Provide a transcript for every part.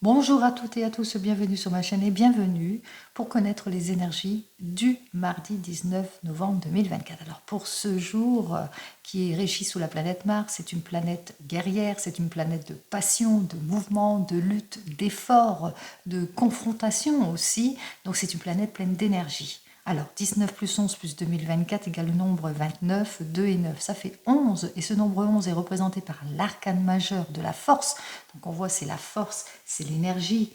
Bonjour à toutes et à tous, bienvenue sur ma chaîne et bienvenue pour connaître les énergies du mardi 19 novembre 2024. Alors pour ce jour qui est régi sous la planète Mars, c'est une planète guerrière, c'est une planète de passion, de mouvement, de lutte, d'effort, de confrontation aussi. Donc c'est une planète pleine d'énergie. Alors, 19 plus 11 plus 2024 égale le nombre 29, 2 et 9, ça fait 11. Et ce nombre 11 est représenté par l'arcane majeur de la force. Donc on voit, c'est la force, c'est l'énergie,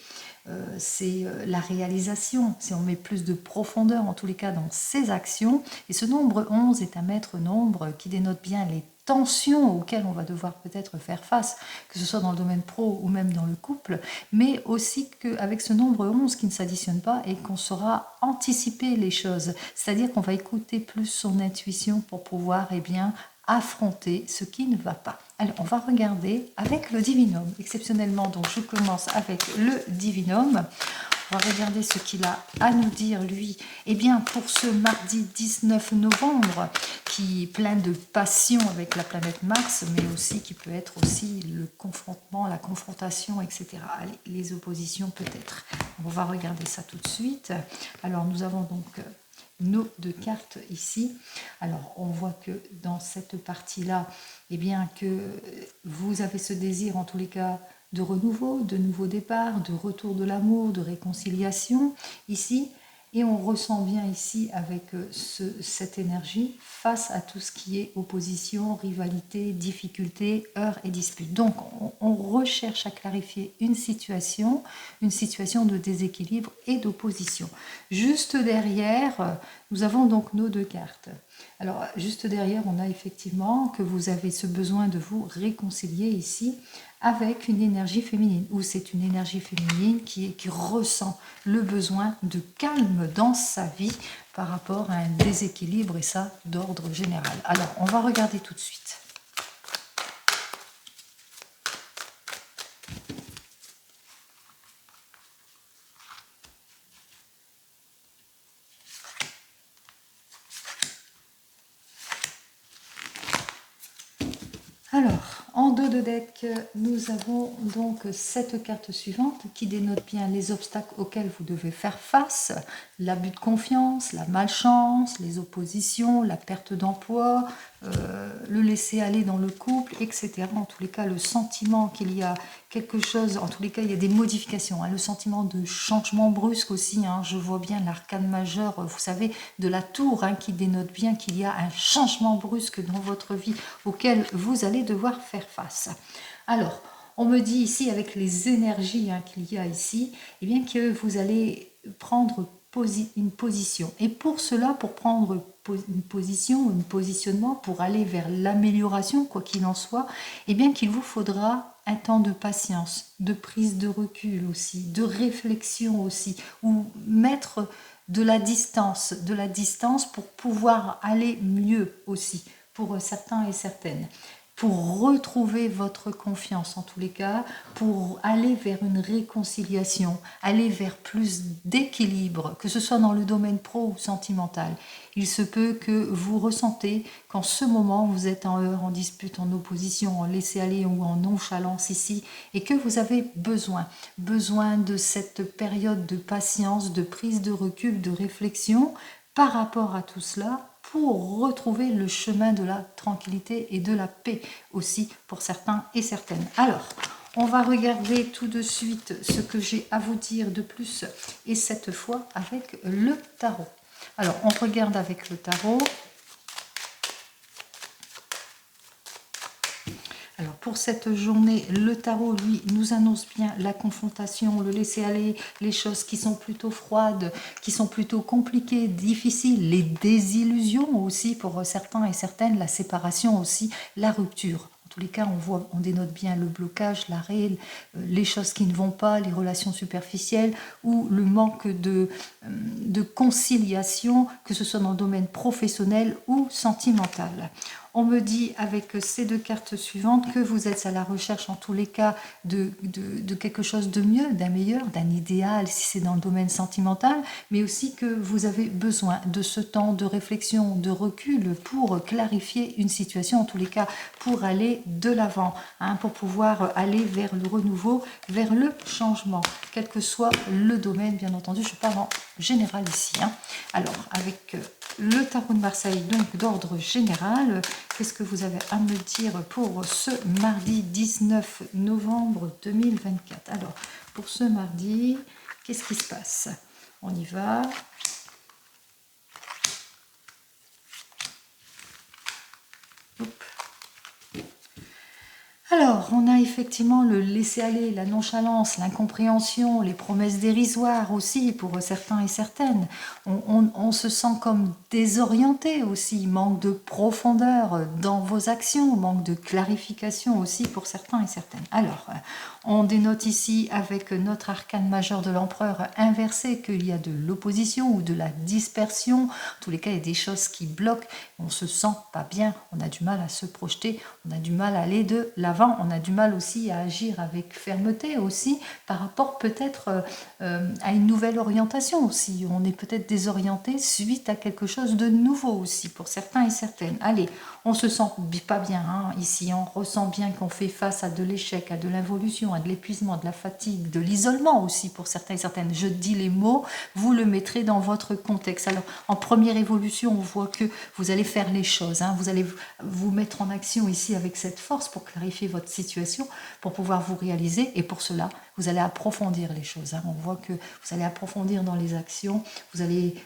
c'est la réalisation. Si on met plus de profondeur, en tous les cas, dans ses actions. Et ce nombre 11 est un maître nombre qui dénote bien les tensions auxquelles on va devoir peut-être faire face, que ce soit dans le domaine pro ou même dans le couple, mais aussi qu'avec ce nombre 11 qui ne s'additionne pas et qu'on saura anticiper les choses, c'est-à-dire qu'on va écouter plus son intuition pour pouvoir affronter ce qui ne va pas. Alors, on va regarder avec le divinum, exceptionnellement, donc je commence avec le divinum. On va regarder ce qu'il a à nous dire, lui. Eh bien, pour ce mardi 19 novembre, qui est plein de passion avec la planète Mars, mais aussi qui peut être aussi le confrontement, la confrontation, etc. Allez, les oppositions peut-être. On va regarder ça tout de suite. Alors, nous avons donc nos deux cartes ici. Alors, on voit que dans cette partie-là, eh bien, que vous avez ce désir, en tous les cas, de renouveau, de nouveau départ, de retour de l'amour, de réconciliation ici. Et on ressent bien ici avec cette énergie face à tout ce qui est opposition, rivalité, difficulté, heurts et disputes. Donc on recherche à clarifier une situation de déséquilibre et d'opposition. Juste derrière, nous avons donc nos deux cartes. Alors juste derrière, on a effectivement que vous avez ce besoin de vous réconcilier ici avec une énergie féminine, ou c'est une énergie féminine qui ressent le besoin de calme dans sa vie par rapport à un déséquilibre, et ça d'ordre général. Alors, on va regarder tout de suite. Alors, en dos de deck, nous avons donc cette carte suivante qui dénote bien les obstacles auxquels vous devez faire face, l'abus de confiance, la malchance, les oppositions, la perte d'emploi, le laisser aller dans le couple, etc. En tous les cas, le sentiment qu'il y a quelque chose, en tous les cas, il y a des modifications, le sentiment de changement brusque aussi, je vois bien l'arcane majeur, vous savez, de la tour, qui dénote bien qu'il y a un changement brusque dans votre vie auquel vous allez devoir faire face. Alors, on me dit ici, avec les énergies qu'il y a ici, eh bien que vous allez prendre une position. Et pour cela, pour prendre une position, un positionnement, pour aller vers l'amélioration, quoi qu'il en soit, eh bien qu'il vous faudra un temps de patience, de prise de recul aussi, de réflexion aussi, ou mettre de la distance pour pouvoir aller mieux aussi, pour certains et certaines, pour retrouver votre confiance en tous les cas, pour aller vers une réconciliation, aller vers plus d'équilibre, que ce soit dans le domaine pro ou sentimental. Il se peut que vous ressentez qu'en ce moment, vous êtes en heurts, en dispute, en opposition, en laisser-aller ou en nonchalance ici, et que vous avez besoin de cette période de patience, de prise de recul, de réflexion par rapport à tout cela, pour retrouver le chemin de la tranquillité et de la paix aussi pour certains et certaines. Alors, on va regarder tout de suite ce que j'ai à vous dire de plus, et cette fois avec le tarot. Alors, on regarde avec le tarot. Alors pour cette journée, le tarot, lui, nous annonce bien la confrontation, le laisser aller, les choses qui sont plutôt froides, qui sont plutôt compliquées, difficiles, les désillusions aussi pour certains et certaines, la séparation aussi, la rupture. En tous les cas, on dénote bien le blocage, l'arrêt, les choses qui ne vont pas, les relations superficielles ou le manque de conciliation, que ce soit dans le domaine professionnel ou sentimental. On me dit avec ces deux cartes suivantes que vous êtes à la recherche en tous les cas de quelque chose de mieux, d'un meilleur, d'un idéal si c'est dans le domaine sentimental, mais aussi que vous avez besoin de ce temps de réflexion, de recul pour clarifier une situation, en tous les cas pour aller de l'avant, hein, pour pouvoir aller vers le renouveau, vers le changement, quel que soit le domaine, bien entendu, je parle en général ici. Hein. Alors, avec le tarot de Marseille, donc d'ordre général, qu'est-ce que vous avez à me dire pour ce mardi 19 novembre 2024? Alors, pour ce mardi, qu'est-ce qui se passe? On y va. Hop. Alors, on a effectivement le laisser-aller, la nonchalance, l'incompréhension, les promesses dérisoires aussi pour certains et certaines. On se sent comme désorienté aussi, manque de profondeur dans vos actions, manque de clarification aussi pour certains et certaines. Alors, on dénote ici avec notre arcane majeur de l'empereur inversé qu'il y a de l'opposition ou de la dispersion. En tous les cas, il y a des choses qui bloquent, on se sent pas bien, on a du mal à se projeter, on a du mal à aller de l'avant. On a du mal aussi à agir avec fermeté aussi par rapport peut-être à une nouvelle orientation aussi. On est peut-être désorienté suite à quelque chose de nouveau aussi pour certains et certaines. Allez, on se sent pas bien hein, ici, on ressent bien qu'on fait face à de l'échec, à de l'involution, à de l'épuisement, de la fatigue, de l'isolement aussi pour certains et certaines. Je dis les mots, vous le mettrez dans votre contexte. Alors en première évolution, on voit que vous allez faire les choses, hein, vous allez vous mettre en action ici avec cette force pour clarifier votre situation, pour pouvoir vous réaliser, et pour cela vous allez approfondir les choses, hein. On voit que vous allez approfondir dans les actions, vous allez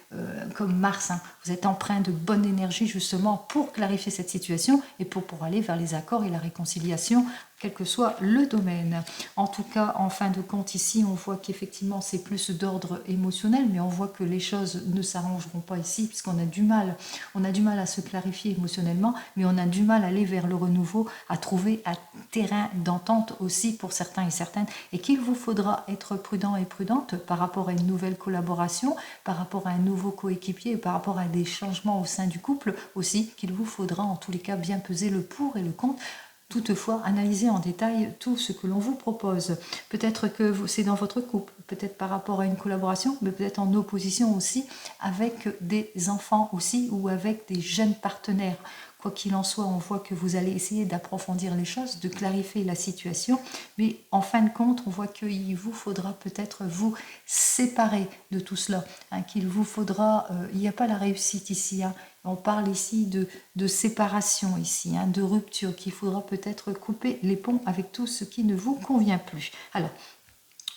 comme Mars, hein, vous êtes empreint de bonne énergie justement pour clarifier cette situation et pour aller vers les accords et la réconciliation, quel que soit le domaine. En tout cas, en fin de compte, ici, on voit qu'effectivement, c'est plus d'ordre émotionnel, mais on voit que les choses ne s'arrangeront pas ici, puisqu'on a du mal. On a du mal à se clarifier émotionnellement, mais on a du mal à aller vers le renouveau, à trouver un terrain d'entente aussi pour certains et certaines, et qu'il vous faudra être prudent et prudente par rapport à une nouvelle collaboration, par rapport à un nouveau coéquipier, par rapport à des changements au sein du couple aussi, qu'il vous faudra en tous les cas bien peser le pour et le contre. Toutefois, analysez en détail tout ce que l'on vous propose. Peut-être que c'est dans votre couple, peut-être par rapport à une collaboration, mais peut-être en opposition aussi avec des enfants aussi ou avec des jeunes partenaires. Quoi qu'il en soit, on voit que vous allez essayer d'approfondir les choses, de clarifier la situation, mais en fin de compte, on voit qu'il vous faudra peut-être vous séparer de tout cela, hein, qu'il vous faudra, il n'y a pas la réussite ici, hein. On parle ici de séparation ici, hein, de rupture, qu'il faudra peut-être couper les ponts avec tout ce qui ne vous convient plus. Alors,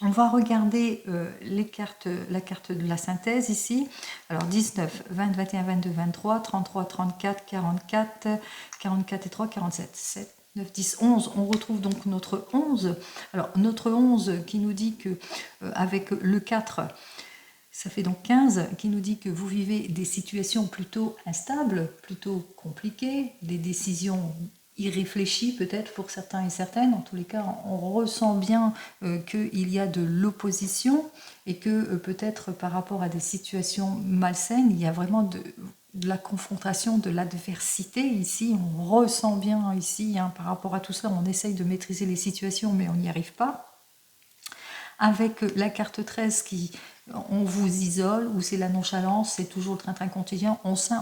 on va regarder les cartes, la carte de la synthèse ici. Alors 19, 20, 21, 22, 23, 33, 34, 44, 44 et 3, 47, 7, 9, 10, 11. On retrouve donc notre 11. Alors notre 11 qui nous dit que avec le 4, ça fait donc 15, qui nous dit que vous vivez des situations plutôt instables, plutôt compliquées, des décisions irréfléchies peut-être pour certains et certaines. En tous les cas, on ressent bien qu'il y a de l'opposition et que peut-être par rapport à des situations malsaines, il y a vraiment de la confrontation, de l'adversité ici. On ressent bien ici, hein, par rapport à tout cela, on essaye de maîtriser les situations, mais on n'y arrive pas. Avec la carte 13 qui, on vous isole, ou c'est la nonchalance, c'est toujours le train-train quotidien, on sent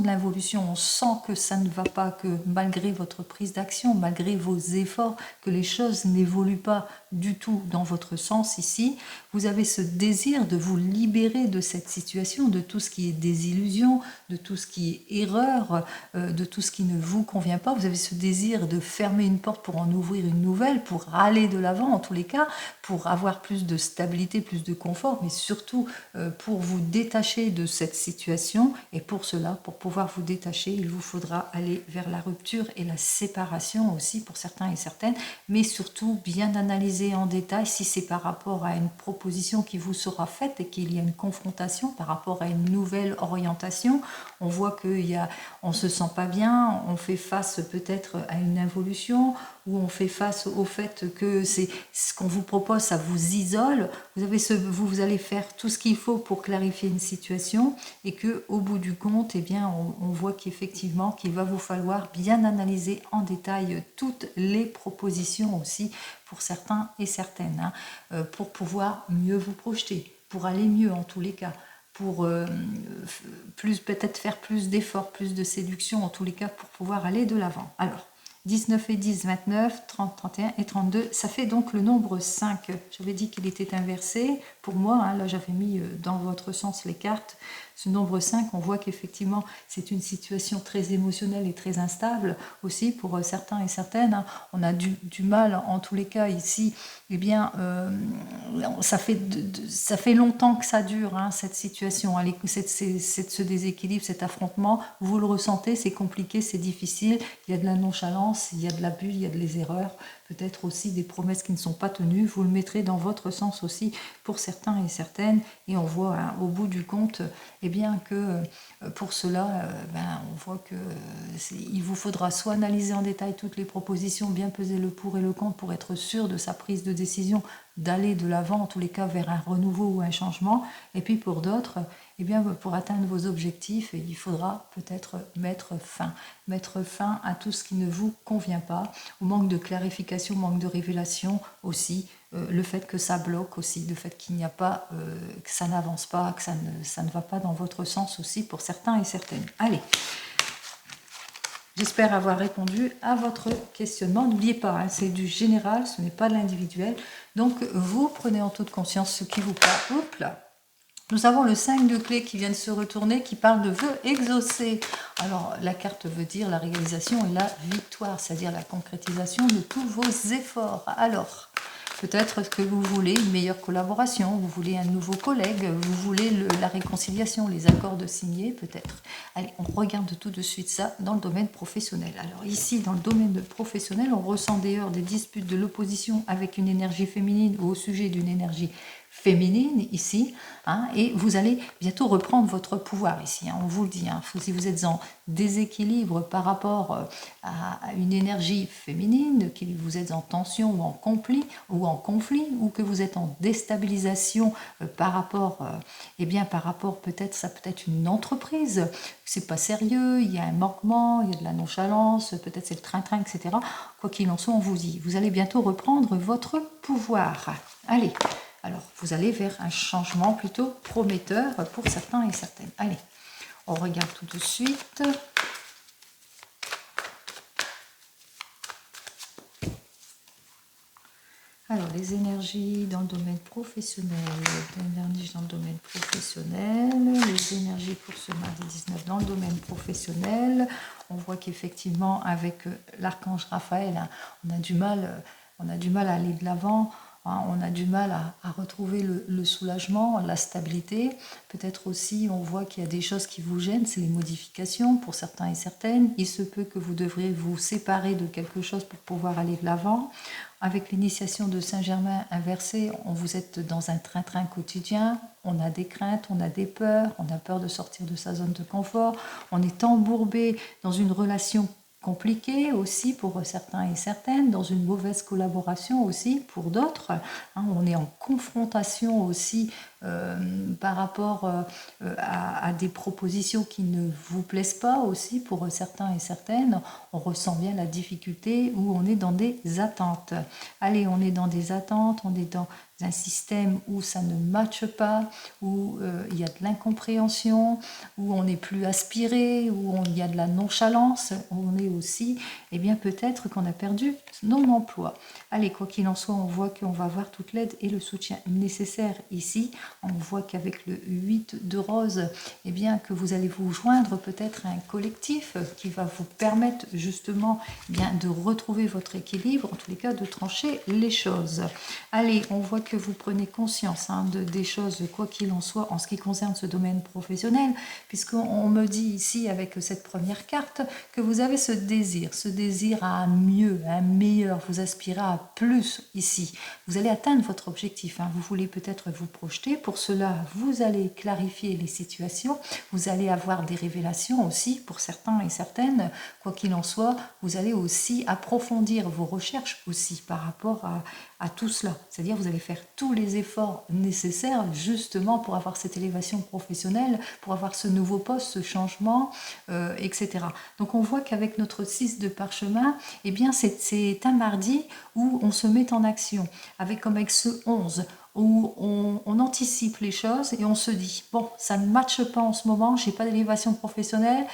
de l'involution, on sent que ça ne va pas, que malgré votre prise d'action, malgré vos efforts, que les choses n'évoluent pas du tout dans votre sens ici, vous avez ce désir de vous libérer de cette situation, de tout ce qui est désillusion, de tout ce qui est erreur, de tout ce qui ne vous convient pas. Vous avez ce désir de fermer une porte pour en ouvrir une nouvelle, pour aller de l'avant en tous les cas, pour avoir plus de stabilité, plus de confort, mais surtout pour vous détacher de cette situation. Et pour cela, pour pouvoir vous détacher, il vous faudra aller vers la rupture et la séparation aussi pour certains et certaines, mais surtout bien analyser en détail si c'est par rapport à une proposition qui vous sera faite et qu'il y a une confrontation par rapport à une nouvelle orientation. On voit qu'on ne se sent pas bien, on fait face peut-être à une involution, où on fait face au fait que c'est ce qu'on vous propose, ça vous isole. Vous allez faire tout ce qu'il faut pour clarifier une situation et que au bout du compte, eh bien, on voit qu'effectivement, qu'il va vous falloir bien analyser en détail toutes les propositions aussi pour certains et certaines, hein, pour pouvoir mieux vous projeter, pour aller mieux en tous les cas, pour peut-être faire plus d'efforts, plus de séduction en tous les cas pour pouvoir aller de l'avant. Alors, 19 et 10, 29, 30, 31 et 32, ça fait donc le nombre 5. J'avais dit qu'il était inversé. Pour moi, hein, là j'avais mis dans votre sens les cartes. Ce nombre 5, on voit qu'effectivement c'est une situation très émotionnelle et très instable aussi pour certains et certaines, hein. On a du mal en tous les cas ici, eh bien ça fait longtemps que ça dure, hein, cette situation, hein, ce déséquilibre, cet affrontement, vous le ressentez, c'est compliqué, c'est difficile, il y a de la nonchalance, il y a de l'abus, il y a des erreurs, peut-être aussi des promesses qui ne sont pas tenues, vous le mettrez dans votre sens aussi pour certains et certaines, et on voit, hein, au bout du compte, eh bien que pour cela, on voit que il vous faudra soit analyser en détail toutes les propositions, bien peser le pour et le contre pour être sûr de sa prise de décision, d'aller de l'avant, en tous les cas vers un renouveau ou un changement, et puis pour d'autres, eh bien, pour atteindre vos objectifs, il faudra peut-être mettre fin à tout ce qui ne vous convient pas, au manque de clarification, au manque de révélation aussi, le fait que ça bloque aussi, le fait qu'il n'y a pas, que ça n'avance pas, que ça ne va pas dans votre sens aussi pour certains et certaines. Allez, j'espère avoir répondu à votre questionnement. N'oubliez pas, hein, c'est du général, ce n'est pas de l'individuel. Donc, vous prenez en toute conscience ce qui vous parle. Oups là. Nous avons le 5 de clés qui vient de se retourner, qui parle de vœux exaucés. Alors, la carte veut dire la réalisation et la victoire, c'est-à-dire la concrétisation de tous vos efforts. Alors, peut-être que vous voulez une meilleure collaboration, vous voulez un nouveau collègue, vous voulez la réconciliation, les accords de signer, peut-être. Allez, on regarde tout de suite ça dans le domaine professionnel. Alors ici, dans le domaine professionnel, on ressent d'ailleurs des disputes, de l'opposition avec une énergie féminine ou au sujet d'une énergie féminine ici, hein, et vous allez bientôt reprendre votre pouvoir ici, hein, on vous le dit, hein, si vous êtes en déséquilibre par rapport à une énergie féminine, que vous êtes en tension ou en conflit, ou que vous êtes en déstabilisation par rapport, par rapport peut-être, ça peut être une entreprise, c'est pas sérieux, il y a un manquement, il y a de la nonchalance, peut-être c'est le train-train, etc. Quoi qu'il en soit, on vous dit, vous allez bientôt reprendre votre pouvoir. Allez. Alors, vous allez vers un changement plutôt prometteur pour certains et certaines. Allez, on regarde tout de suite. Alors, les énergies dans le domaine professionnel, les énergies pour ce mardi 19 dans le domaine professionnel. On voit qu'effectivement, avec l'archange Raphaël, hein, on a du mal à aller de l'avant. On a du mal à retrouver le soulagement, la stabilité. Peut-être aussi, on voit qu'il y a des choses qui vous gênent, c'est les modifications pour certains et certaines. Il se peut que vous devriez vous séparer de quelque chose pour pouvoir aller de l'avant. Avec l'initiation de Saint-Germain inversée, vous êtes dans un train-train quotidien. On a des craintes, on a des peurs, on a peur de sortir de sa zone de confort. On est embourbé dans une relation compliqué aussi pour certains et certaines, dans une mauvaise collaboration aussi pour d'autres. Hein, on est en confrontation aussi par rapport à des propositions qui ne vous plaisent pas aussi pour certains et certaines. On ressent bien la difficulté où on est dans des attentes. Allez, on est dans des attentes, on est dans un système où ça ne matche pas, où il y a de l'incompréhension, où on n'est plus aspiré, où il y a de la nonchalance, où on est aussi, eh bien peut-être qu'on a perdu non emploi. Allez, quoi qu'il en soit, on voit qu'on va avoir toute l'aide et le soutien nécessaire ici. On voit qu'avec le 8 de rose, eh bien que vous allez vous joindre peut-être à un collectif qui va vous permettre justement bien de retrouver votre équilibre, en tous les cas de trancher les choses. Allez, on voit que vous prenez conscience des choses, quoi qu'il en soit, en ce qui concerne ce domaine professionnel, puisqu'on me dit ici, avec cette première carte, que vous avez ce désir à mieux, à meilleur, vous aspirez à plus ici. Vous allez atteindre votre objectif, vous voulez peut-être vous projeter, projet. Pour cela, vous allez clarifier les situations, vous allez avoir des révélations aussi pour certains et certaines. Quoi qu'il en soit, vous allez aussi approfondir vos recherches aussi par rapport à tout cela. C'est-à-dire vous allez faire tous les efforts nécessaires justement pour avoir cette élévation professionnelle, pour avoir ce nouveau poste, ce changement, etc. Donc on voit qu'avec notre 6 de parchemin, eh bien c'est un mardi où on se met en action, comme avec ce 11, où on anticipe les choses et on se dit, bon, ça ne matche pas en ce moment, j'ai pas d'élévation professionnelle,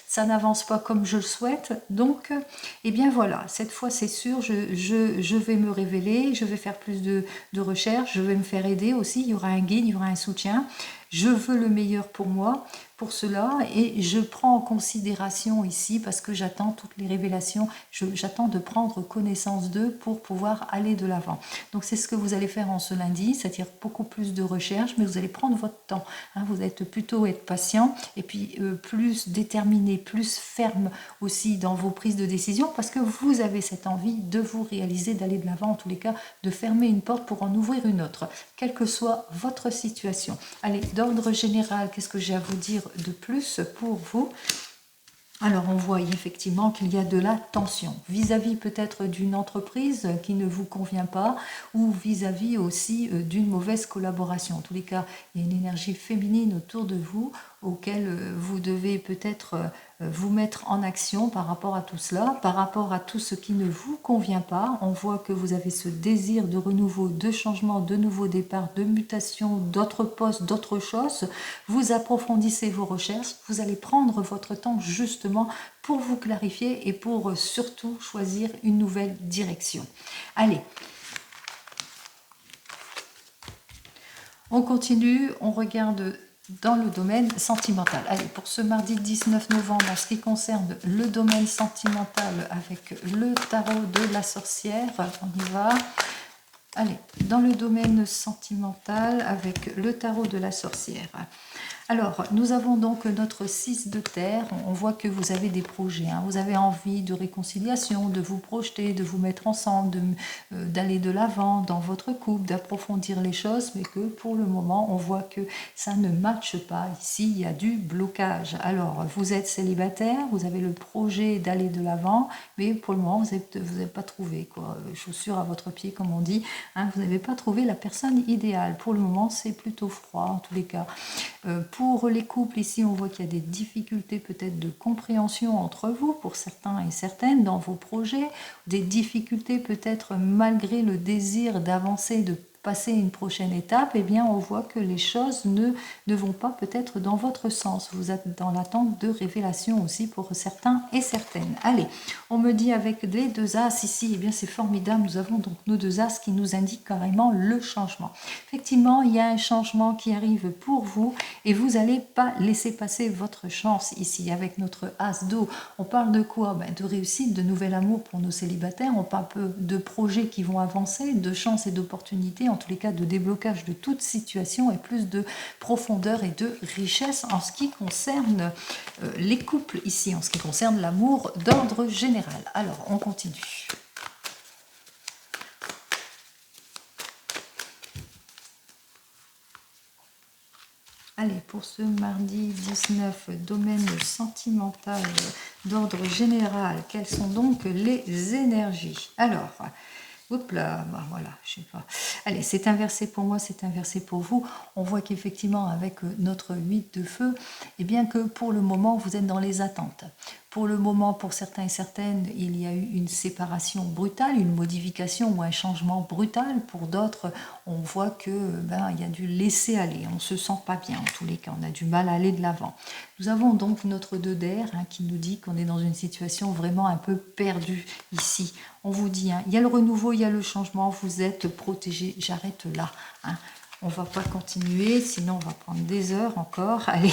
ça n'avance pas comme je le souhaite, donc, eh bien voilà, cette fois c'est sûr, je vais me révéler, je vais faire plus de recherches, je vais me faire aider aussi, il y aura un guide, il y aura un soutien, je veux le meilleur pour moi, pour cela, et je prends en considération ici, parce que j'attends toutes les révélations, j'attends de prendre connaissance d'eux pour pouvoir aller de l'avant. Donc c'est ce que vous allez faire en ce lundi, c'est-à-dire beaucoup plus de recherche, mais vous allez prendre votre temps, hein, vous êtes plutôt être patient, et puis plus déterminé, plus ferme aussi dans vos prises de décision, parce que vous avez cette envie de vous réaliser, d'aller de l'avant, en tous les cas, de fermer une porte pour en ouvrir une autre, quelle que soit votre situation. Allez, d'ordre général, qu'est-ce que j'ai à vous dire de plus pour vous? Alors, on voit effectivement qu'il y a de la tension vis-à-vis peut-être d'une entreprise qui ne vous convient pas ou vis-à-vis aussi d'une mauvaise collaboration. En tous les cas, il y a une énergie féminine autour de vous auquel vous devez peut-être vous mettre en action par rapport à tout cela, par rapport à tout ce qui ne vous convient pas. On voit que vous avez ce désir de renouveau, de changement, de nouveau départ, de mutation, d'autres postes, d'autres choses. Vous approfondissez vos recherches, vous allez prendre votre temps justement pour vous clarifier et pour surtout choisir une nouvelle direction. Allez, on continue, on regarde dans le domaine sentimental. Allez, pour ce mardi 19 novembre, en ce qui concerne le domaine sentimental avec le tarot de la sorcière, on y va. Allez, dans le domaine sentimental avec le tarot de la sorcière. Alors, nous avons donc notre 6 de terre. On voit que vous avez des projets. Hein. Vous avez envie de réconciliation, de vous projeter, de vous mettre ensemble, d'aller de l'avant dans votre couple, d'approfondir les choses, mais que pour le moment, on voit que ça ne matche pas. Ici, il y a du blocage. Alors, vous êtes célibataire, vous avez le projet d'aller de l'avant, mais pour le moment, vous n'avez pas trouvé, quoi. Chaussures à votre pied, comme on dit. Hein, vous n'avez pas trouvé la personne idéale. Pour le moment, c'est plutôt froid, en tous les cas. Pour les couples, ici, on voit qu'il y a des difficultés peut-être de compréhension entre vous, pour certains et certaines, dans vos projets, des difficultés peut-être malgré le désir d'avancer, de passer une prochaine étape, eh bien, on voit que les choses ne vont pas peut-être dans votre sens. Vous êtes dans l'attente de révélation aussi pour certains et certaines. Allez, on me dit avec les deux as ici, eh bien, c'est formidable. Nous avons donc nos deux as qui nous indiquent carrément le changement. Effectivement, il y a un changement qui arrive pour vous et vous n'allez pas laisser passer votre chance ici. Avec notre as d'eau, on parle de quoi? De réussite, de nouvel amour pour nos célibataires. On parle peu de projets qui vont avancer, de chances et d'opportunités, en tous les cas de déblocage de toute situation et plus de profondeur et de richesse en ce qui concerne les couples ici, en ce qui concerne l'amour d'ordre général. Alors, on continue. Allez, pour ce mardi 19, domaine sentimental d'ordre général, quelles sont donc les énergies? Alors, oups là, voilà, je sais pas. Allez, c'est inversé pour moi, c'est inversé pour vous. On voit qu'effectivement, avec notre 8 de feu, eh bien que pour le moment, vous êtes dans les attentes. Pour le moment, pour certains et certaines, il y a eu une séparation brutale, une modification ou un changement brutal. Pour d'autres, on voit que il y a du laisser aller. On ne se sent pas bien en tous les cas. On a du mal à aller de l'avant. Nous avons donc notre 2 d'air qui nous dit qu'on est dans une situation vraiment un peu perdue ici. On vous dit, il y a le renouveau, il y a le changement, vous êtes protégés. J'arrête là. On ne va pas continuer, sinon on va prendre des heures encore. Allez.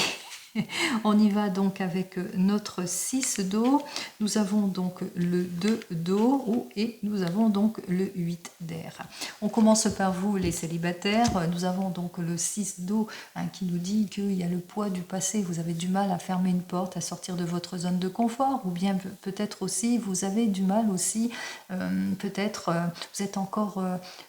On y va donc avec notre 6 d'eau. Nous avons donc le 2 d'eau et nous avons donc le 8 d'air. On commence par vous les célibataires. Nous avons donc le 6 d'eau qui nous dit qu'il y a le poids du passé. Vous avez du mal à fermer une porte, à sortir de votre zone de confort, ou bien peut-être aussi vous avez du mal aussi, peut-être vous êtes encore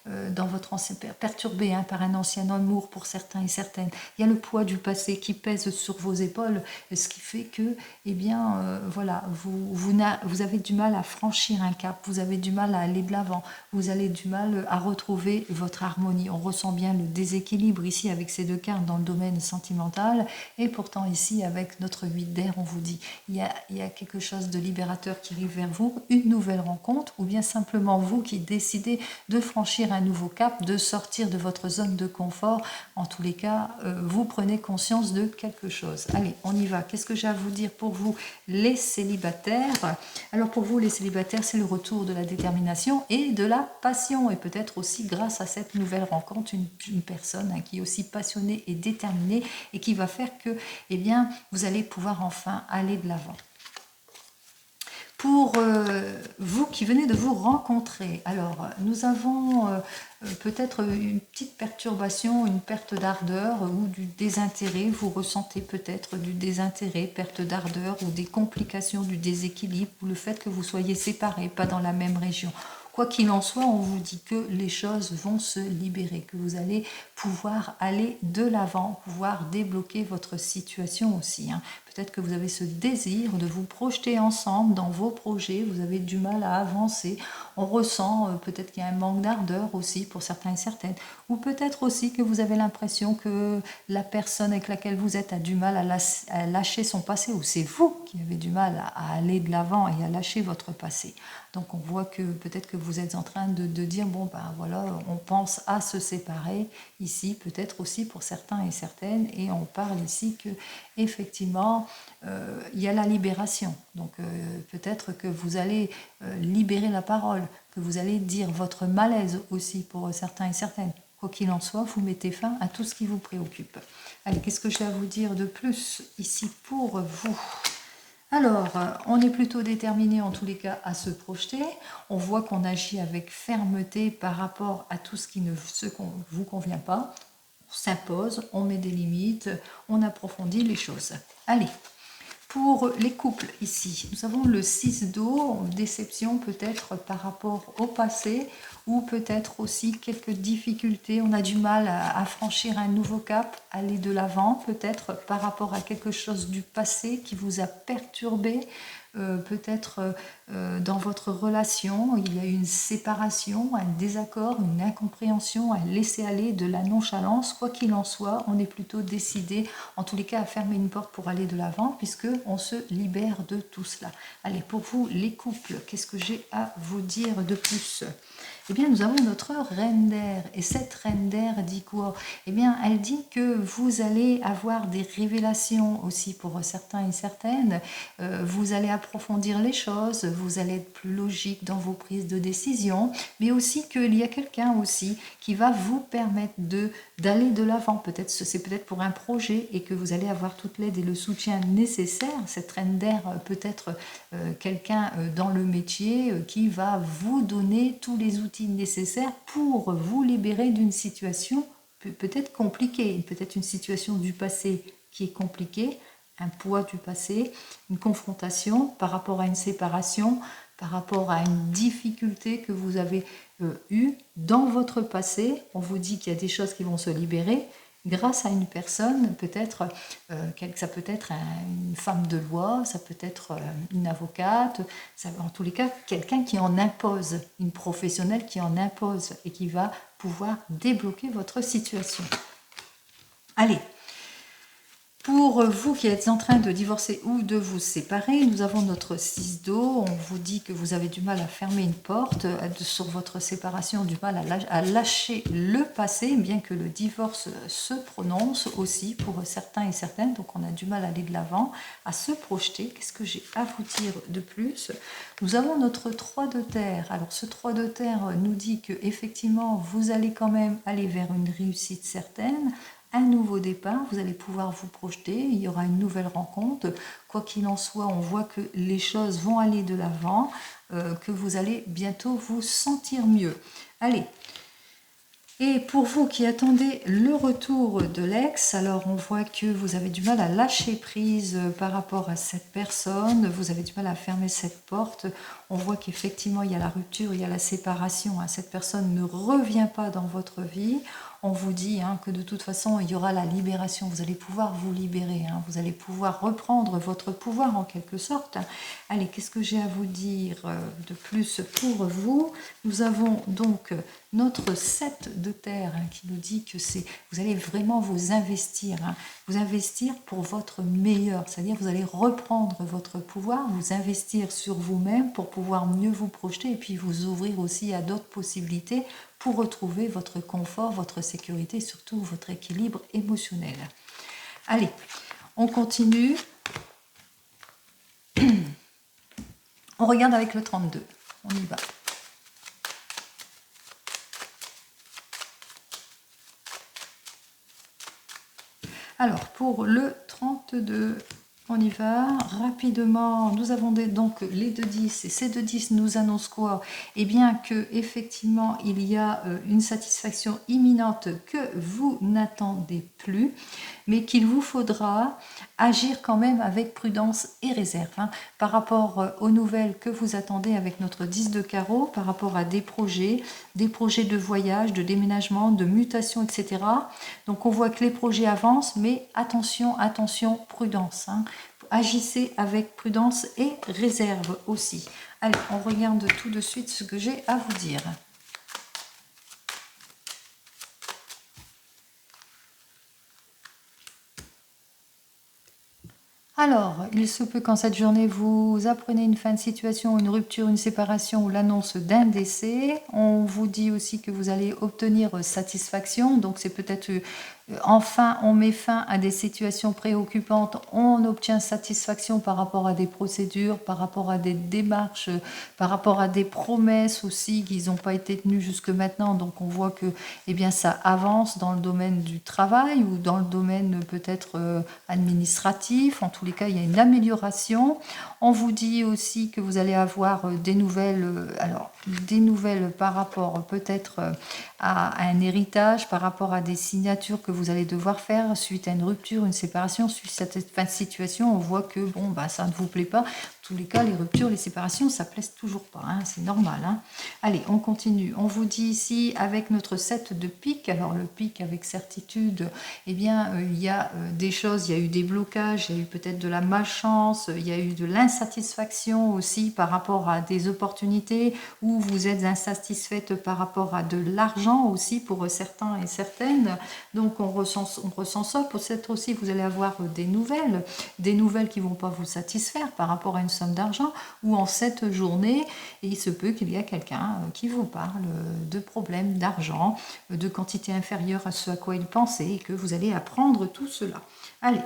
dans votre ancien perturbé par un ancien amour pour certains et certaines. Il y a le poids du passé qui pèse sur vos épaules, ce qui fait que, eh bien, voilà, vous avez du mal à franchir un cap, vous avez du mal à aller de l'avant, vous avez du mal à retrouver votre harmonie. On ressent bien le déséquilibre ici avec ces deux cartes dans le domaine sentimental, et pourtant ici avec notre 8 d'air, on vous dit, il y a quelque chose de libérateur qui arrive vers vous, une nouvelle rencontre, ou bien simplement vous qui décidez de franchir un nouveau cap, de sortir de votre zone de confort. En tous les cas, vous prenez conscience de quelque chose. Allez, on y va. Qu'est-ce que j'ai à vous dire pour vous, les célibataires? Alors pour vous, les célibataires, c'est le retour de la détermination et de la passion. Et peut-être aussi grâce à cette nouvelle rencontre, une personne qui est aussi passionnée et déterminée et qui va faire que, eh bien, vous allez pouvoir enfin aller de l'avant. Pour vous qui venez de vous rencontrer, alors nous avons peut-être une petite perturbation, une perte d'ardeur ou du désintérêt. Vous ressentez peut-être du désintérêt, perte d'ardeur ou des complications du déséquilibre ou le fait que vous soyez séparés, pas dans la même région. Quoi qu'il en soit, on vous dit que les choses vont se libérer, que vous allez pouvoir aller de l'avant, pouvoir débloquer votre situation aussi. Peut-être que vous avez ce désir de vous projeter ensemble dans vos projets, vous avez du mal à avancer. On ressent peut-être qu'il y a un manque d'ardeur aussi pour certains et certaines. Ou peut-être aussi que vous avez l'impression que la personne avec laquelle vous êtes a du mal à lâcher son passé, ou c'est vous qui avez du mal à aller de l'avant et à lâcher votre passé. Donc on voit que peut-être que vous êtes en train de dire, bon ben voilà, on pense à se séparer ici, peut-être aussi pour certains et certaines, et on parle ici que effectivement il y a la libération. Donc peut-être que vous allez libérer la parole, que vous allez dire votre malaise aussi pour certains et certaines. Quoi qu'il en soit, vous mettez fin à tout ce qui vous préoccupe. Allez, qu'est-ce que j'ai à vous dire de plus ici pour vous? Alors, on est plutôt déterminé en tous les cas à se projeter. On voit qu'on agit avec fermeté par rapport à tout ce qui ne vous convient pas. On s'impose, on met des limites, on approfondit les choses. Allez, pour les couples ici, nous avons le 6 d'eau, déception peut-être par rapport au passé, ou peut-être aussi quelques difficultés, on a du mal à franchir un nouveau cap, aller de l'avant, peut-être par rapport à quelque chose du passé qui vous a perturbé, peut-être dans votre relation, il y a eu une séparation, un désaccord, une incompréhension, un laisser-aller, de la nonchalance. Quoi qu'il en soit, on est plutôt décidé, en tous les cas, à fermer une porte pour aller de l'avant, puisqu'on se libère de tout cela. Allez, pour vous, les couples, qu'est-ce que j'ai à vous dire de plus? Eh bien, nous avons notre reine d'air. Et cette reine d'air dit quoi? Eh bien, elle dit que vous allez avoir des révélations aussi pour certains et certaines. Vous allez approfondir les choses, vous allez être plus logique dans vos prises de décision, mais aussi qu'il y a quelqu'un aussi qui va vous permettre d'aller de l'avant. Peut-être c'est peut-être pour un projet et que vous allez avoir toute l'aide et le soutien nécessaire. Cette reine d'air peut être quelqu'un dans le métier qui va vous donner tous les outils nécessaires pour vous libérer d'une situation peut-être compliquée, peut-être une situation du passé qui est compliquée, un poids du passé, une confrontation par rapport à une séparation, par rapport à une difficulté que vous avez eue dans votre passé. On vous dit qu'il y a des choses qui vont se libérer grâce à une personne, peut-être, ça peut être une femme de loi, ça peut être une avocate, en tous les cas, quelqu'un qui en impose, une professionnelle qui en impose et qui va pouvoir débloquer votre situation. Allez, pour vous qui êtes en train de divorcer ou de vous séparer, nous avons notre 6 d'eau. On vous dit que vous avez du mal à fermer une porte sur votre séparation, du mal à lâcher le passé, bien que le divorce se prononce aussi pour certains et certaines. Donc on a du mal à aller de l'avant, à se projeter. Qu'est-ce que j'ai à vous dire de plus? Nous avons notre 3 de terre. Alors ce 3 de terre nous dit que effectivement vous allez quand même aller vers une réussite certaine, un nouveau départ, vous allez pouvoir vous projeter, il y aura une nouvelle rencontre. Quoi qu'il en soit, on voit que les choses vont aller de l'avant, que vous allez bientôt vous sentir mieux. Allez. Et pour vous qui attendez le retour de l'ex, alors on voit que vous avez du mal à lâcher prise par rapport à cette personne, vous avez du mal à fermer cette porte, on voit qu'effectivement il y a la rupture, il y a la séparation, hein. Cette personne ne revient pas dans votre vie. On vous dit que de toute façon il y aura la libération, vous allez pouvoir vous libérer, vous allez pouvoir reprendre votre pouvoir en quelque sorte. Allez, qu'est-ce que j'ai à vous dire de plus pour vous? Nous avons donc notre 7 de terre qui nous dit que vous allez vraiment vous investir pour votre meilleur, c'est-à-dire vous allez reprendre votre pouvoir, vous investir sur vous-même pour pouvoir mieux vous projeter et puis vous ouvrir aussi à d'autres possibilités pour retrouver votre confort, votre sécurité et surtout votre équilibre émotionnel. Allez, on continue. On regarde avec le 32. On y va. Alors, pour le 32, on y va rapidement. Nous avons donc les 2-10 et ces 2-10 nous annoncent quoi? Eh bien que effectivement il y a une satisfaction imminente que vous n'attendez plus, mais qu'il vous faudra agir quand même avec prudence et réserve par rapport aux nouvelles que vous attendez avec notre 10 de carreau, par rapport à des projets de voyage, de déménagement, de mutation, etc. Donc on voit que les projets avancent, mais attention, attention, prudence. Agissez avec prudence et réserve aussi. Allez, on regarde tout de suite ce que j'ai à vous dire. Alors, il se peut qu'en cette journée, vous apprenez une fin de situation, une rupture, une séparation ou l'annonce d'un décès. On vous dit aussi que vous allez obtenir satisfaction, donc c'est peut-être enfin on met fin à des situations préoccupantes, on obtient satisfaction par rapport à des procédures, par rapport à des démarches, par rapport à des promesses aussi qui n'ont pas été tenues jusque maintenant. Donc on voit que ça avance dans le domaine du travail ou dans le domaine peut-être administratif. En tous les cas, il y a une amélioration. On vous dit aussi que vous allez avoir des nouvelles, des nouvelles par rapport peut-être à un héritage, par rapport à des signatures que vous allez devoir faire suite à une rupture, une séparation, suite à cette fin de situation. On voit que ça ne vous plaît pas. En tous les cas, les ruptures, les séparations, ça ne plaise toujours pas, c'est normal. Allez, on continue. On vous dit ici, avec notre 7 de pique, alors le pique avec certitude, il y a des choses, il y a eu des blocages, il y a eu peut-être de la malchance, il y a eu de l'insatisfaction aussi par rapport à des opportunités, ou vous êtes insatisfaite par rapport à de l'argent aussi pour certains et certaines. Donc on ressent ça. Peut-être aussi vous allez avoir des nouvelles qui ne vont pas vous satisfaire par rapport à une somme d'argent, ou en cette journée, et il se peut qu'il y a quelqu'un qui vous parle de problèmes d'argent, de quantité inférieure à ce à quoi il pensait, et que vous allez apprendre tout cela. Allez,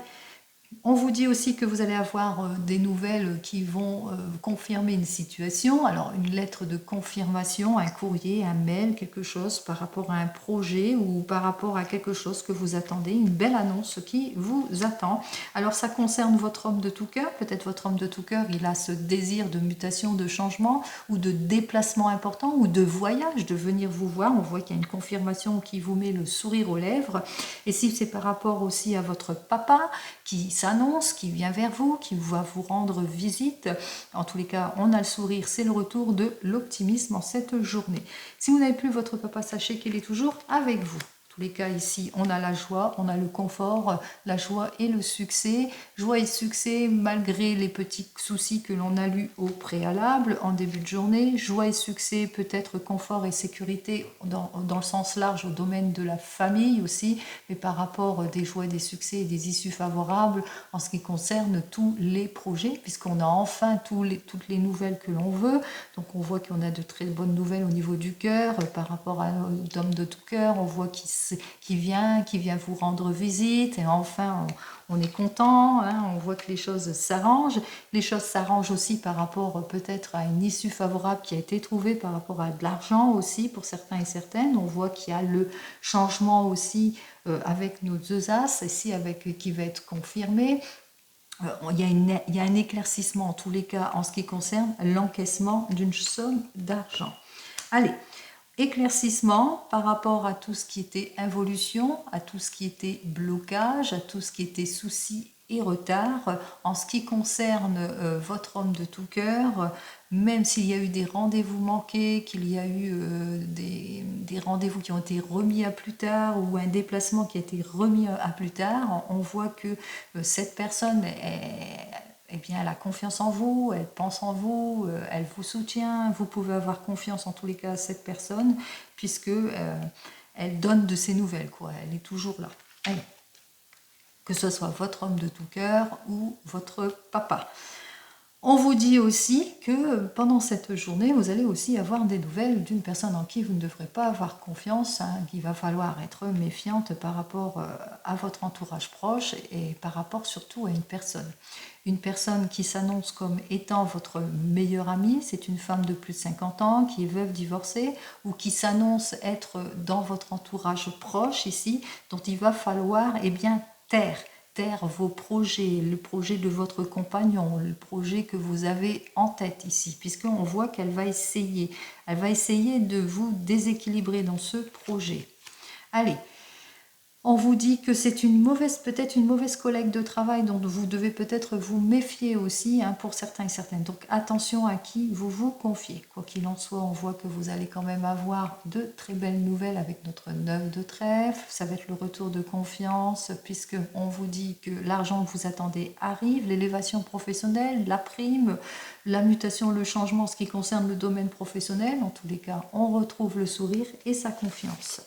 on vous dit aussi que vous allez avoir des nouvelles qui vont confirmer une situation. Alors, une lettre de confirmation, un courrier, un mail, quelque chose par rapport à un projet ou par rapport à quelque chose que vous attendez, une belle annonce qui vous attend. Alors, ça concerne votre homme de tout cœur. Peut-être votre homme de tout cœur, il a ce désir de mutation, de changement ou de déplacement important ou de voyage, de venir vous voir. On voit qu'il y a une confirmation qui vous met le sourire aux lèvres. Et si c'est par rapport aussi à votre papa qui s'annonce, qui vient vers vous, qui va vous rendre visite. En tous les cas, on a le sourire, c'est le retour de l'optimisme en cette journée. Si vous n'avez plus votre papa, sachez qu'il est toujours avec vous. En tous les cas, ici, on a la joie, on a le confort, la joie et le succès. Joie et succès malgré les petits soucis que l'on a lus au préalable, en début de journée. Joie et succès, peut-être confort et sécurité dans le sens large au domaine de la famille aussi, mais par rapport des joies, des succès et des issues favorables en ce qui concerne tous les projets, puisqu'on a enfin toutes les nouvelles que l'on veut. Donc on voit qu'on a de très bonnes nouvelles au niveau du cœur, par rapport à l'homme de tout cœur, on voit qu'il qui vient vous rendre visite, et enfin on est content, hein, on voit que les choses s'arrangent. Les choses s'arrangent aussi par rapport peut-être à une issue favorable qui a été trouvée par rapport à de l'argent aussi pour certains et certaines. On voit qu'il y a le changement aussi avec nos deux as, ici qui va être confirmé. Il y a un éclaircissement en tous les cas en ce qui concerne l'encaissement d'une somme d'argent. Allez, éclaircissement par rapport à tout ce qui était involution, à tout ce qui était blocage, à tout ce qui était souci et retard. En ce qui concerne votre homme de tout cœur, même s'il y a eu des rendez-vous manqués, qu'il y a eu des rendez-vous qui ont été remis à plus tard ou un déplacement qui a été remis à plus tard, on voit que cette personne eh bien, elle a confiance en vous, elle pense en vous, elle vous soutient. Vous pouvez avoir confiance en tous les cas à cette personne, puisque elle donne de ses nouvelles, quoi. Elle est toujours là. Allez. Que ce soit votre homme de tout cœur ou votre papa. On vous dit aussi que pendant cette journée, vous allez aussi avoir des nouvelles d'une personne en qui vous ne devrez pas avoir confiance, hein, qu'il va falloir être méfiante par rapport à votre entourage proche et par rapport surtout à une personne. Une personne qui s'annonce comme étant votre meilleure amie, c'est une femme de plus de 50 ans qui est veuve divorcée ou qui s'annonce être dans votre entourage proche ici, dont il va falloir taire vos projets, le projet de votre compagnon, le projet que vous avez en tête ici, puisqu'on voit qu'elle va essayer de vous déséquilibrer dans ce projet. Allez, on vous dit que c'est peut-être une mauvaise collègue de travail dont vous devez peut-être vous méfier aussi, hein, pour certains et certaines. Donc attention à qui vous vous confiez. Quoi qu'il en soit, on voit que vous allez quand même avoir de très belles nouvelles avec notre 9 de trèfle. Ça va être le retour de confiance, puisque on vous dit que l'argent que vous attendez arrive, l'élévation professionnelle, la prime, la mutation, le changement en ce qui concerne le domaine professionnel. En tous les cas, on retrouve le sourire et sa confiance.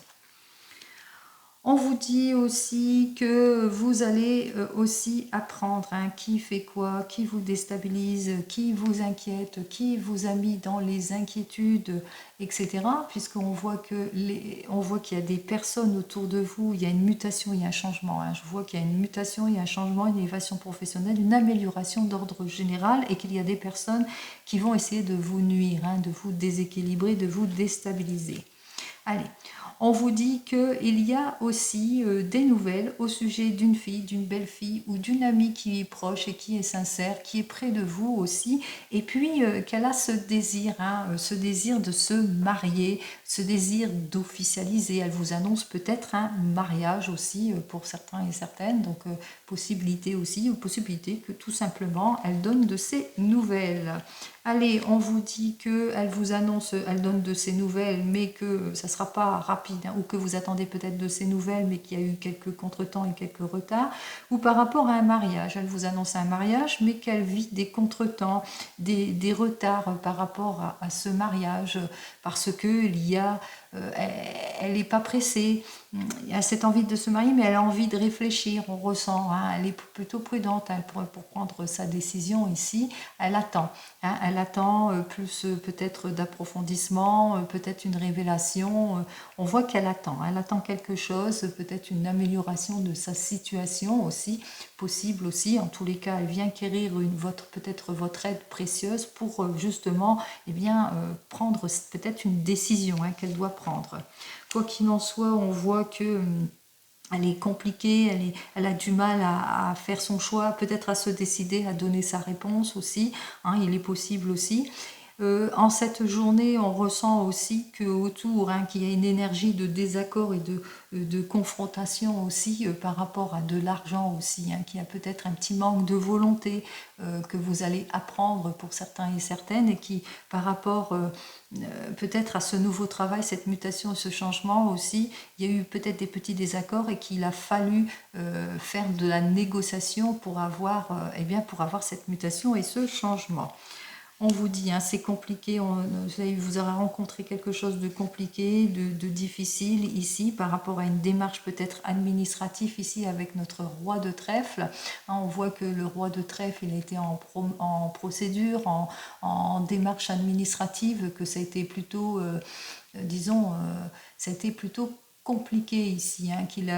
On vous dit aussi que vous allez aussi apprendre, hein, qui fait quoi, qui vous déstabilise, qui vous inquiète, qui vous a mis dans les inquiétudes, etc. Puisqu'on voit qu'il y a des personnes autour de vous, il y a une mutation, il y a un changement. Hein. Je vois qu'il y a une mutation, il y a un changement, une élévation professionnelle, une amélioration d'ordre général et qu'il y a des personnes qui vont essayer de vous nuire, hein, de vous déséquilibrer, de vous déstabiliser. Allez. On vous dit qu'il y a aussi des nouvelles au sujet d'une fille, d'une belle-fille ou d'une amie qui est proche et qui est sincère, qui est près de vous aussi, et puis qu'elle a ce désir de se marier, ce désir d'officialiser. Elle vous annonce peut-être un mariage aussi pour certains et certaines, donc possibilité aussi, ou possibilité que tout simplement elle donne de ses nouvelles. Allez, on vous dit qu'elle vous annonce, elle donne de ses nouvelles, mais que ça ne sera pas rapide, hein, ou que vous attendez peut-être de ses nouvelles, mais qu'il y a eu quelques contretemps et quelques retards, ou par rapport à un mariage. Elle vous annonce un mariage, mais qu'elle vit des contretemps, des retards par rapport à ce mariage, parce qu'elle n'est pas pressée. Elle a cette envie de se marier, mais elle a envie de réfléchir, on ressent, hein, elle est plutôt prudente, hein, pour prendre sa décision ici, elle attend. Hein, elle attend plus peut-être d'approfondissement, peut-être une révélation. On voit qu'elle attend quelque chose, peut-être une amélioration de sa situation aussi, possible aussi. En tous les cas, elle vient quérir peut-être votre aide précieuse pour justement prendre peut-être une décision, hein, qu'elle doit prendre. Quoi qu'il en soit, on voit que elle est compliquée, elle a du mal à faire son choix, peut-être à se décider, à donner sa réponse aussi, hein, il est possible aussi. En cette journée, on ressent aussi qu'autour, hein, qu'il y a une énergie de désaccord et de confrontation aussi par rapport à de l'argent aussi, hein, qu'il y a peut-être un petit manque de volonté que vous allez apprendre pour certains et certaines, et qui par rapport peut-être à ce nouveau travail, cette mutation, ce changement aussi, il y a eu peut-être des petits désaccords et qu'il a fallu faire de la négociation pour avoir cette mutation et ce changement. On vous dit, hein, c'est compliqué, vous aurez rencontré quelque chose de compliqué, de difficile ici par rapport à une démarche peut-être administrative ici avec notre roi de trèfle. Hein, on voit que le roi de trèfle, il était en procédure, en démarche administrative, que ça a été plutôt, ça a été plutôt compliqué ici, hein, qu'il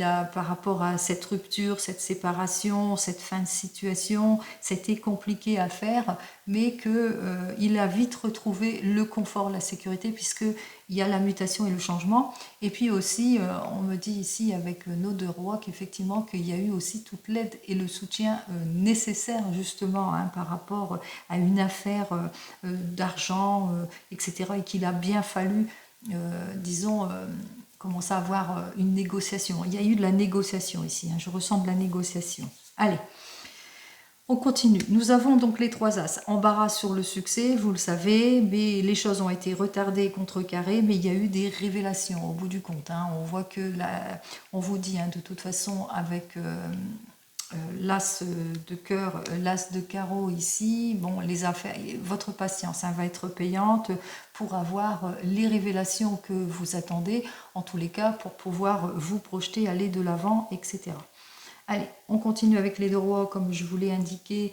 a par rapport à cette rupture, cette séparation, cette fin de situation. C'était compliqué à faire, mais qu'il a vite retrouvé le confort, la sécurité, puisqu'il y a la mutation et le changement. Et puis aussi, on me dit ici avec nos deux rois qu'effectivement, qu'il y a eu aussi toute l'aide et le soutien nécessaire justement, hein, par rapport à une affaire d'argent, etc. Et qu'il a bien fallu, disons, commencer à avoir une négociation. Il y a eu de la négociation ici, hein, je ressens de la négociation. Allez, on continue. Nous avons donc les trois as. Embarras sur le succès, vous le savez, mais les choses ont été retardées, contrecarrées, mais il y a eu des révélations au bout du compte, hein. On voit que, on vous dit, hein, de toute façon, avec l'as de cœur, l'as de carreau ici, bon, les affaires, votre patience, hein, va être payante pour avoir les révélations que vous attendez, en tous les cas, pour pouvoir vous projeter, aller de l'avant, etc. Allez, on continue avec les deux rois, comme je vous l'ai indiqué,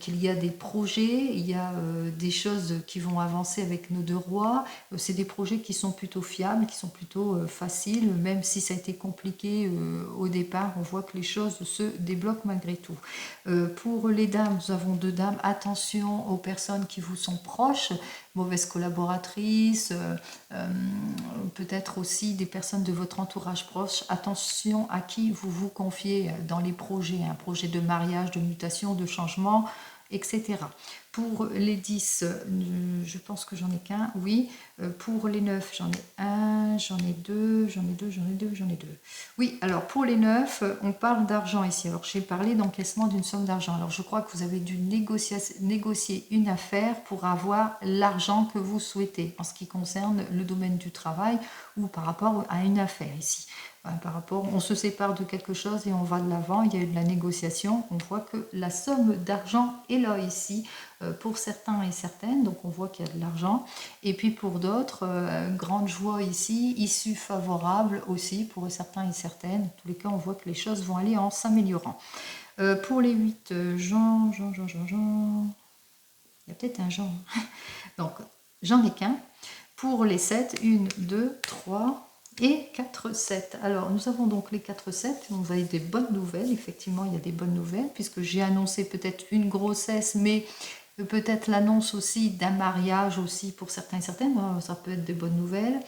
qu'il y a des projets, il y a des choses qui vont avancer avec nos deux rois. C'est des projets qui sont plutôt fiables, qui sont plutôt faciles, même si ça a été compliqué au départ, on voit que les choses se débloquent malgré tout. Pour les dames, nous avons deux dames, attention aux personnes qui vous sont proches, mauvaises collaboratrices, peut-être aussi des personnes de votre entourage proche. Attention à qui vous vous confiez dans les projets, un projet de mariage, de mutation, de changement, etc. Pour les 10, je pense que j'en ai qu'un, oui. Pour les 9, j'en ai un, j'en ai deux, j'en ai deux, j'en ai deux, j'en ai deux. Oui, alors pour les 9, on parle d'argent ici. Alors j'ai parlé d'encaissement d'une somme d'argent. Alors je crois que vous avez dû négocier une affaire pour avoir l'argent que vous souhaitez en ce qui concerne le domaine du travail ou par rapport à une affaire ici. Par rapport, on se sépare de quelque chose et on va de l'avant, il y a eu de la négociation, on voit que la somme d'argent est là ici, pour certains et certaines, donc on voit qu'il y a de l'argent, et puis pour d'autres, grande joie ici, issue favorable aussi pour certains et certaines, en tous les cas on voit que les choses vont aller en s'améliorant. Pour les 8, Jean, il y a peut-être un Jean, donc j'en ai qu'un. Pour les 7, 1, 2, 3... et 4, 7. Alors, nous avons donc les 4, 7. Vous avez des bonnes nouvelles. Effectivement, il y a des bonnes nouvelles, puisque j'ai annoncé peut-être une grossesse, mais peut-être l'annonce aussi d'un mariage aussi pour certains et certaines. Ça peut être des bonnes nouvelles.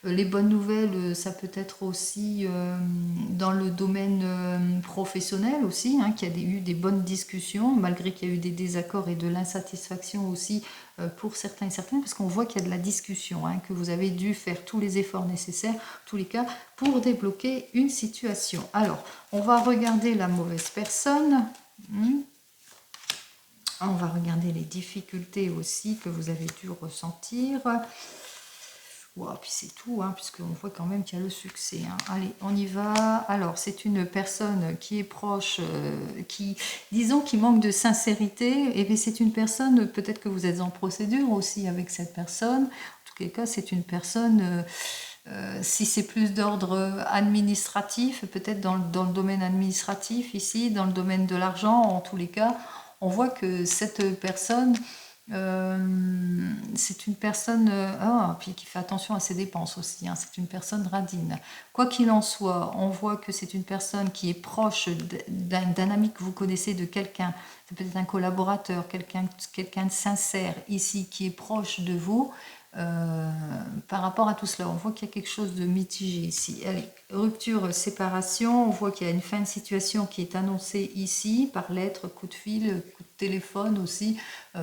Les bonnes nouvelles, ça peut être aussi dans le domaine professionnel aussi, hein, qu'il y a eu des bonnes discussions, malgré qu'il y a eu des désaccords et de l'insatisfaction aussi pour certains et certaines, parce qu'on voit qu'il y a de la discussion, hein, que vous avez dû faire tous les efforts nécessaires, en tous les cas, pour débloquer une situation. Alors, on va regarder la mauvaise personne. On va regarder les difficultés aussi que vous avez dû ressentir. Wow, puis c'est tout, hein, puisqu'on voit quand même qu'il y a le succès, hein. Allez, on y va. Alors, c'est une personne qui est proche, disons, qui manque de sincérité. Et bien, c'est une personne, peut-être que vous êtes en procédure aussi avec cette personne. En tout cas, c'est une personne, si c'est plus d'ordre administratif, peut-être dans le domaine administratif ici, dans le domaine de l'argent, en tous les cas, on voit que cette personne... c'est une personne puis qui fait attention à ses dépenses aussi, hein. C'est une personne radine. Quoi qu'il en soit, on voit que c'est une personne qui est proche d'un ami que vous connaissez, de quelqu'un, c'est peut-être un collaborateur, quelqu'un de sincère ici, qui est proche de vous. Par rapport à tout cela, on voit qu'il y a quelque chose de mitigé ici. Allez, rupture, séparation, on voit qu'il y a une fin de situation qui est annoncée ici, par lettre, coup de fil, coup de téléphone aussi,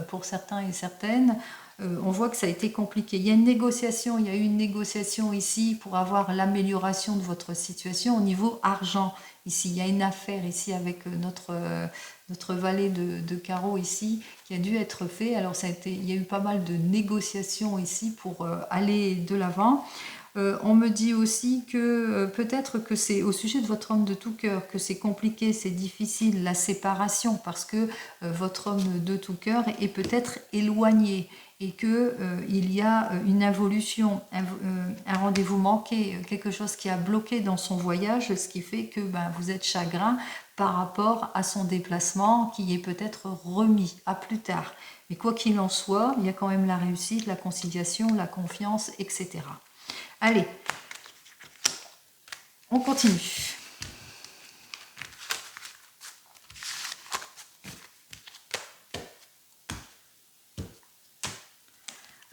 pour certains et certaines. On voit que ça a été compliqué. Il y a une négociation, il y a eu une négociation ici pour avoir l'amélioration de votre situation au niveau argent. Ici, il y a une affaire ici avec notre valet de carreau ici qui a dû être fait. Alors il y a eu pas mal de négociations ici pour aller de l'avant. On me dit aussi que peut-être que c'est au sujet de votre homme de tout cœur que c'est compliqué, c'est difficile la séparation parce que votre homme de tout cœur est peut-être éloigné et que il y a une involution, un rendez-vous manqué, quelque chose qui a bloqué dans son voyage, ce qui fait que vous êtes chagrin par rapport à son déplacement qui est peut-être remis à plus tard. Mais quoi qu'il en soit, il y a quand même la réussite, la conciliation, la confiance, etc. Allez, On continue.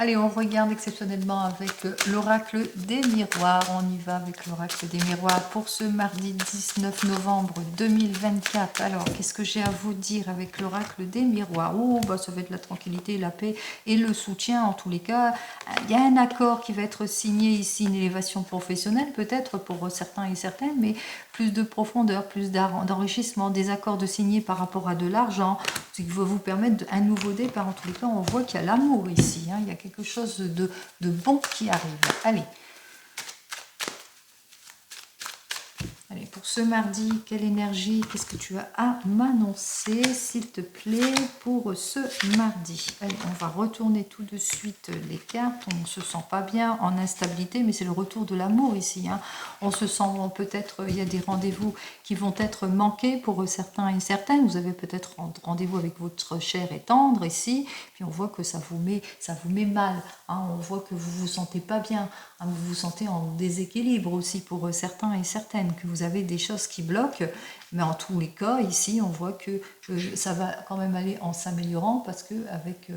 Allez, on regarde exceptionnellement avec l'oracle des miroirs. On y va avec l'oracle des miroirs pour ce mardi 19 novembre 2024. Alors, qu'est-ce que j'ai à vous dire avec l'oracle des miroirs? Oh, bah, ça va être la tranquillité, la paix et le soutien. En tous les cas, il y a un accord qui va être signé ici, une élévation professionnelle peut-être pour certains et certaines, mais plus de profondeur, plus d'enrichissement, des accords de signer par rapport à de l'argent, ce qui va vous permettre un nouveau départ. En tous les cas, on voit qu'il y a l'amour ici, hein. Il y a quelque chose de bon qui arrive. Allez. Allez, pour ce mardi, quelle énergie, qu'est-ce que tu as à m'annoncer, s'il te plaît, pour ce mardi? Allez, on va retourner tout de suite les cartes. On ne se sent pas bien, en instabilité, mais c'est le retour de l'amour ici, hein. On se sent peut-être, il y a des rendez-vous qui vont être manqués pour certains et certaines. Vous avez peut-être rendez-vous avec votre cher et tendre ici, puis on voit que ça vous met mal, hein. On voit que vous vous sentez pas bien, hein. Vous vous sentez en déséquilibre aussi pour certains et certaines, que vous avez des choses qui bloquent, mais en tous les cas ici on voit que ça va quand même aller en s'améliorant, parce que avec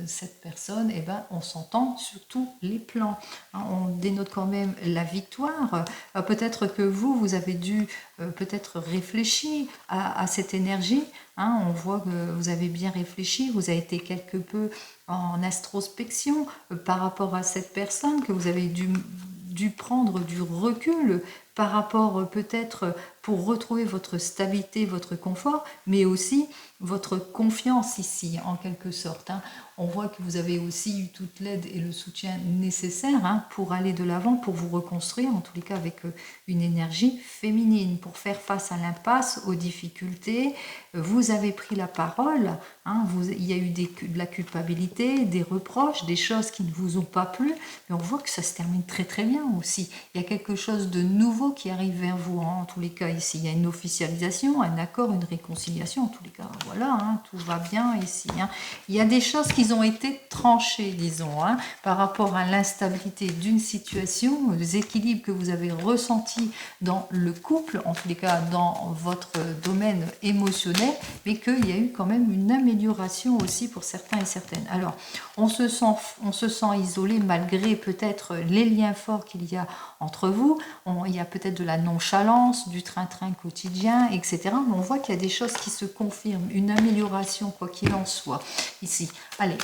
cette personne, eh ben, on s'entend sur tous les plans, hein. On dénote quand même la victoire. Peut-être que vous avez dû peut-être réfléchir à cette énergie, hein. On voit que vous avez bien réfléchi, vous avez été quelque peu en introspection par rapport à cette personne, que vous avez dû prendre du recul par rapport peut-être pour retrouver votre stabilité, votre confort, mais aussi votre confiance ici, en quelque sorte, hein. On voit que vous avez aussi eu toute l'aide et le soutien nécessaire, hein, pour aller de l'avant, pour vous reconstruire, en tous les cas avec une énergie féminine, pour faire face à l'impasse, aux difficultés. Vous avez pris la parole, hein, il y a eu de la culpabilité, des reproches, des choses qui ne vous ont pas plu, mais on voit que ça se termine très très bien aussi. Il y a quelque chose de nouveau qui arrive vers vous, hein, en tous les cas ici. Il y a une officialisation, un accord, une réconciliation, en tous les cas, voilà, hein, tout va bien ici, hein. Il y a des choses qui ont été tranchées, disons, hein, par rapport à l'instabilité d'une situation, aux équilibres que vous avez ressentis dans le couple, en tous les cas dans votre domaine émotionnel, mais qu'il y a eu quand même une amélioration aussi pour certains et certaines. Alors, on se sent isolé malgré peut-être les liens forts qu'il y a entre vous. Il y a peut-être de la nonchalance, du train-train quotidien, etc. Mais on voit qu'il y a des choses qui se confirment, une amélioration, quoi qu'il en soit, ici. Allez,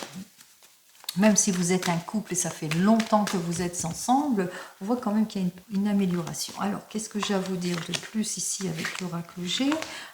même si vous êtes un couple et ça fait longtemps que vous êtes ensemble, on voit quand même qu'il y a une amélioration. Alors, qu'est-ce que j'ai à vous dire de plus ici avec l'oracle G?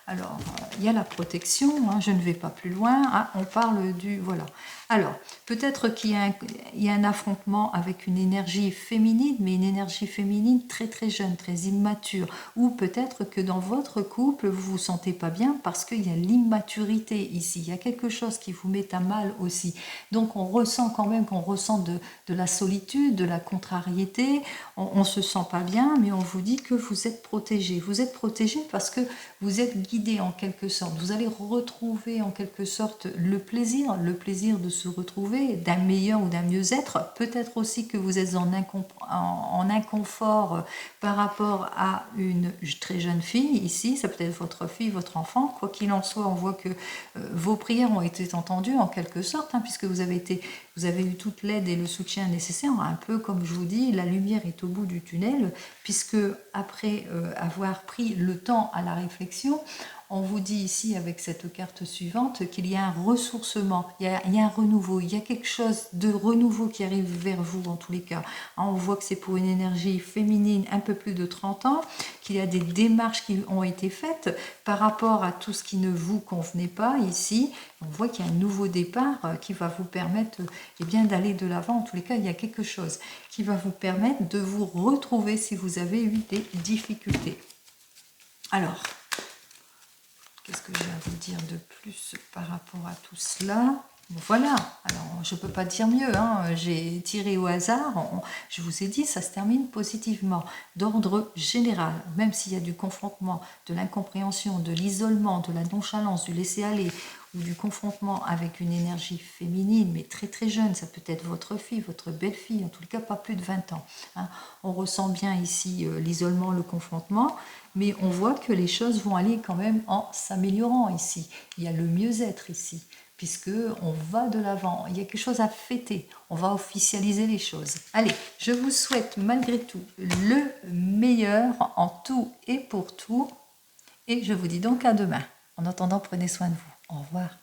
Alors, il y a la protection, hein, je ne vais pas plus loin. Ah, on parle du... Voilà. Alors, peut-être qu'il y a un affrontement avec une énergie féminine, mais une énergie féminine très très jeune, très immature. Ou peut-être que dans votre couple, vous vous sentez pas bien parce qu'il y a l'immaturité ici. Il y a quelque chose qui vous met à mal aussi. Donc, on ressent quand même qu'on ressent de la solitude, de la contrariété. On se sent pas bien, mais on vous dit que vous êtes protégé. Vous êtes protégé parce que vous êtes guidé en quelque sorte. Vous allez retrouver en quelque sorte le plaisir de se retrouver, d'un meilleur ou d'un mieux-être. Peut-être aussi que vous êtes en inconfort par rapport à une très jeune fille ici. Ça peut être votre fille, votre enfant. Quoi qu'il en soit, on voit que vos prières ont été entendues en quelque sorte, hein, puisque vous avez eu toute l'aide et le soutien nécessaire. Un peu comme je vous dis, la lumière est au bout du tunnel, puisque après avoir pris le temps à la réflexion, on vous dit ici avec cette carte suivante qu'il y a un ressourcement, il y a un renouveau, il y a quelque chose de renouveau qui arrive vers vous en tous les cas. On voit que c'est pour une énergie féminine un peu plus de 30 ans, qu'il y a des démarches qui ont été faites par rapport à tout ce qui ne vous convenait pas ici. On voit qu'il y a un nouveau départ qui va vous permettre bien d'aller de l'avant. En tous les cas, il y a quelque chose qui va vous permettre de vous retrouver si vous avez eu des difficultés. Alors, qu'est-ce que j'ai à vous dire de plus par rapport à tout cela? Voilà, alors je ne peux pas dire mieux, hein. J'ai tiré au hasard, je vous ai dit, ça se termine positivement, d'ordre général, même s'il y a du confrontement, de l'incompréhension, de l'isolement, de la nonchalance, du laisser-aller, ou du confrontement avec une énergie féminine, mais très très jeune, ça peut être votre fille, votre belle-fille, en tout cas pas plus de 20 ans. Hein. On ressent bien ici l'isolement, le confrontement, mais on voit que les choses vont aller quand même en s'améliorant ici. Il y a le mieux-être ici, puisque on va de l'avant. Il y a quelque chose à fêter. On va officialiser les choses. Allez, je vous souhaite malgré tout le meilleur en tout et pour tout. Et je vous dis donc à demain. En attendant, prenez soin de vous. Au revoir.